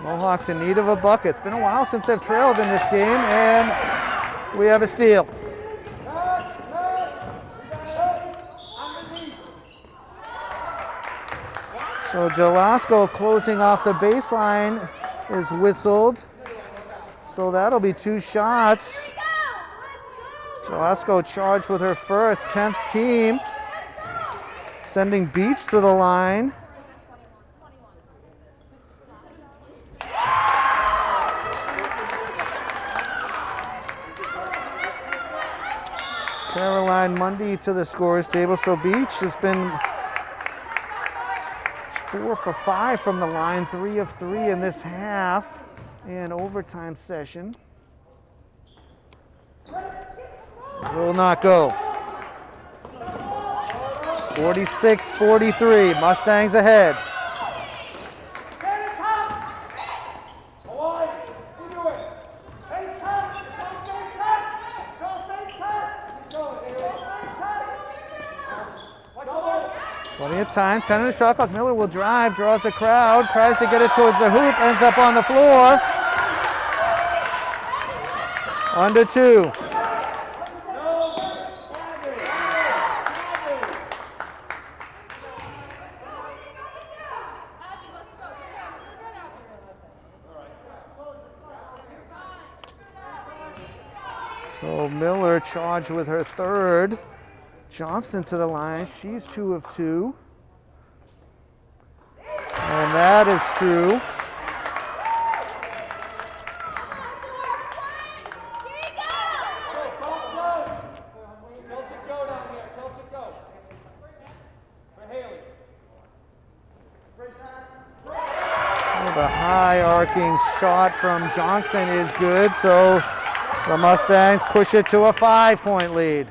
Mohawks in need of a bucket. It's been a while since they've trailed in this game, and we have a steal. So Jalasco closing off the baseline is whistled. So that'll be 2 shots. Jalasco charged with her first, 10th team. Sending Beach to the line. Caroline Mundy to the scores table. So Beach has been 4 for 5 from the line, 3 of 3 in this half and overtime session. Will not go. 46-43, Mustangs ahead. Plenty of time, 10 in the shot clock. Miller will drive, draws the crowd, tries to get it towards the hoop, ends up on the floor. Under 2. So Miller charged with her 3rd. Johnston to the line. She's 2 of 2. And that is true. High arcing shot from Johnson is good, so the Mustangs push it to a 5-point lead.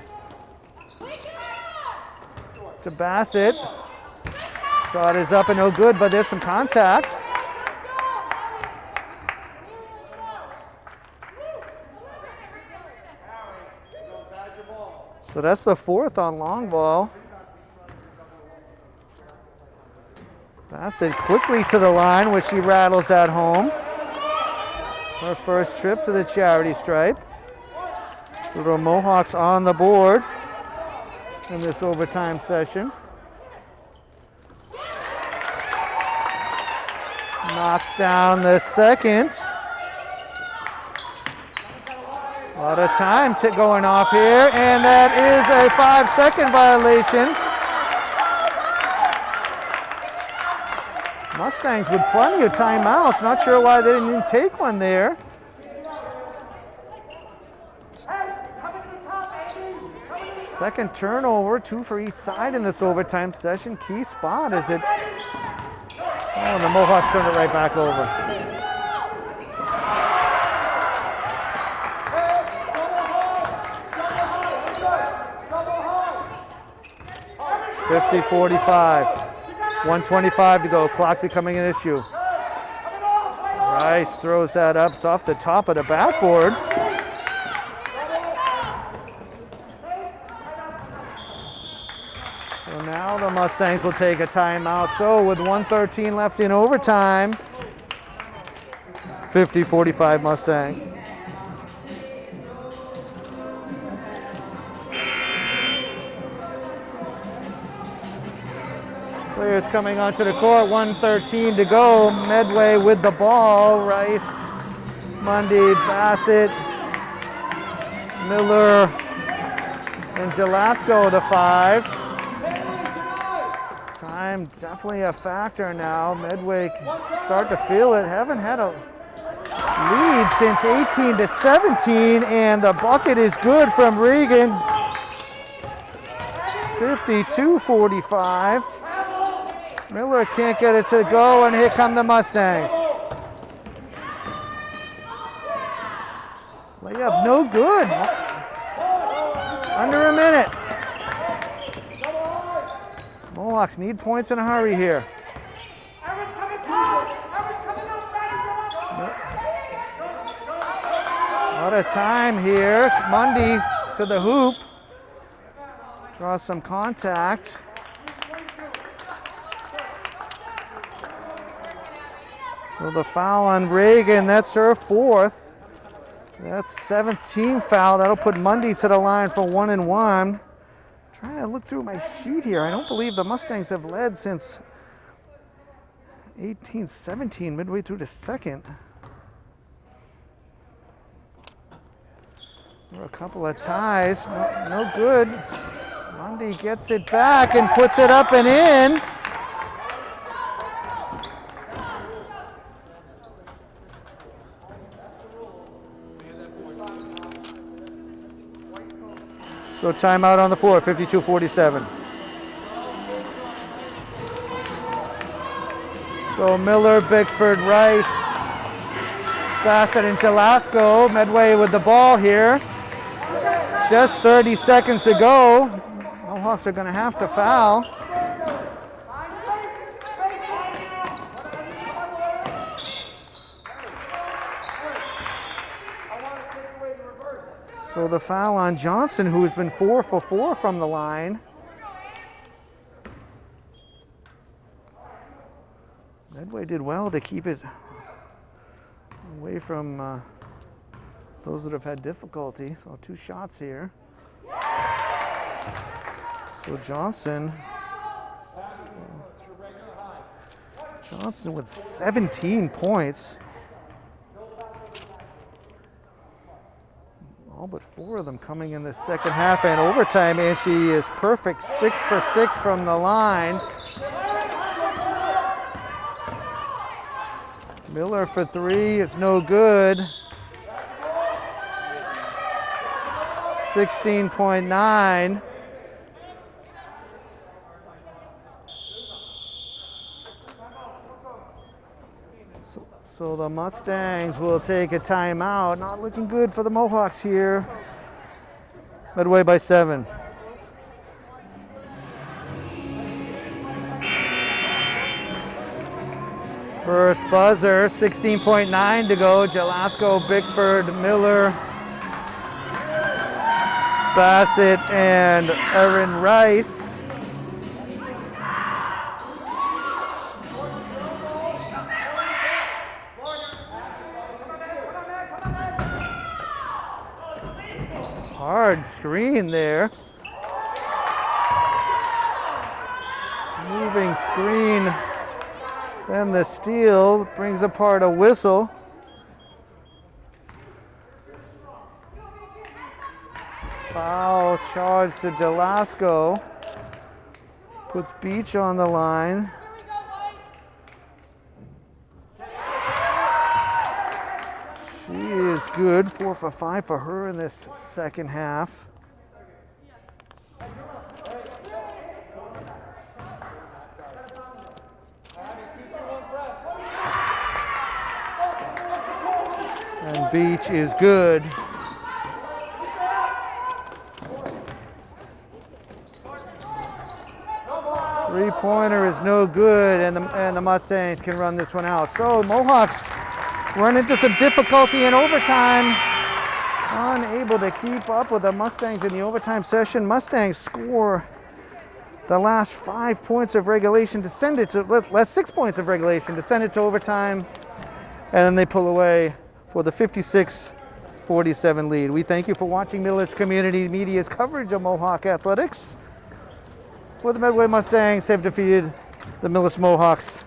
To Bassett. Shot is up and no good, but there's some contact. So that's the 4th on long ball. Bassett quickly to the line where she rattles that home. Her first trip to the charity stripe. So the Mohawks on the board in this overtime session. Knocks down the second. A lot of time going off here, and that is a 5-second violation. Mustangs with plenty of timeouts. Not sure why they didn't take one there. Second turnover, 2 for each side in this overtime session. Key spot is it. Oh, the Mohawks turn it right back over. 50-45. 1:25 to go, clock becoming an issue. Rice throws that up, it's off the top of the backboard. So now the Mustangs will take a timeout. So with 1:13 left in overtime, 50-45 Mustangs. Players coming onto the court, 1:13 to go. Medway with the ball. Rice, Mundy, Bassett, Miller, and Jalasco the 5. Time definitely a factor now. Medway start to feel it. Haven't had a lead since 18-17, and the bucket is good from Regan. 52-45. Miller can't get it to go, and here come the Mustangs. Layup no good. Under a minute. Mohawks need points in a hurry here. A lot of time here. Mundy to the hoop. Draws some contact. So the foul on Reagan, that's her 4th. That's 7th team foul. That'll put Mundy to the line for 1 and 1. Trying to look through my sheet here. I don't believe the Mustangs have led since 18-17, midway through the second. There were a couple of ties, no good. Mundy gets it back and puts it up and in. So timeout on the floor, 52-47. So Miller, Bickford, Rice, Bassett, and Jalasco. Medway with the ball here. Just 30 seconds to go. Mohawks are going to have to foul. So the foul on Johnson, who's been 4 for 4 from the line. Medway did well to keep it away from those that have had difficulty. So 2 shots here. So Johnson with 17 points. All but 4 of them coming in the second half and overtime, and she is perfect, 6 for 6 from the line. Miller for 3 is no good. 16.9. So the Mustangs will take a timeout. Not looking good for the Mohawks here. Medway by 7. First buzzer, 16.9 to go. Jalasco, Bickford, Miller, Bassett, and Erin Rice. Hard screen there. Moving screen. Then the steal brings apart a whistle. Foul charge to Jalasco. Puts Beach on the line. She is good. 4 for 5 for her in this second half. And Beach is good. Three-pointer is no good, and the Mustangs can run this one out. So Mohawks run into some difficulty in overtime. Unable to keep up with the Mustangs in the overtime session. Mustangs score the last 5 points of regulation to send it to, last 6 points of regulation to send it to overtime. And then they pull away for the 56-47 lead. We thank you for watching Millis Community Media's coverage of Mohawk athletics. For the Medway Mustangs have defeated the Millis Mohawks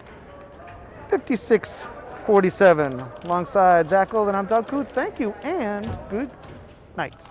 56-47. Alongside Zach Golden, I'm Doug Coots. Thank you and good night.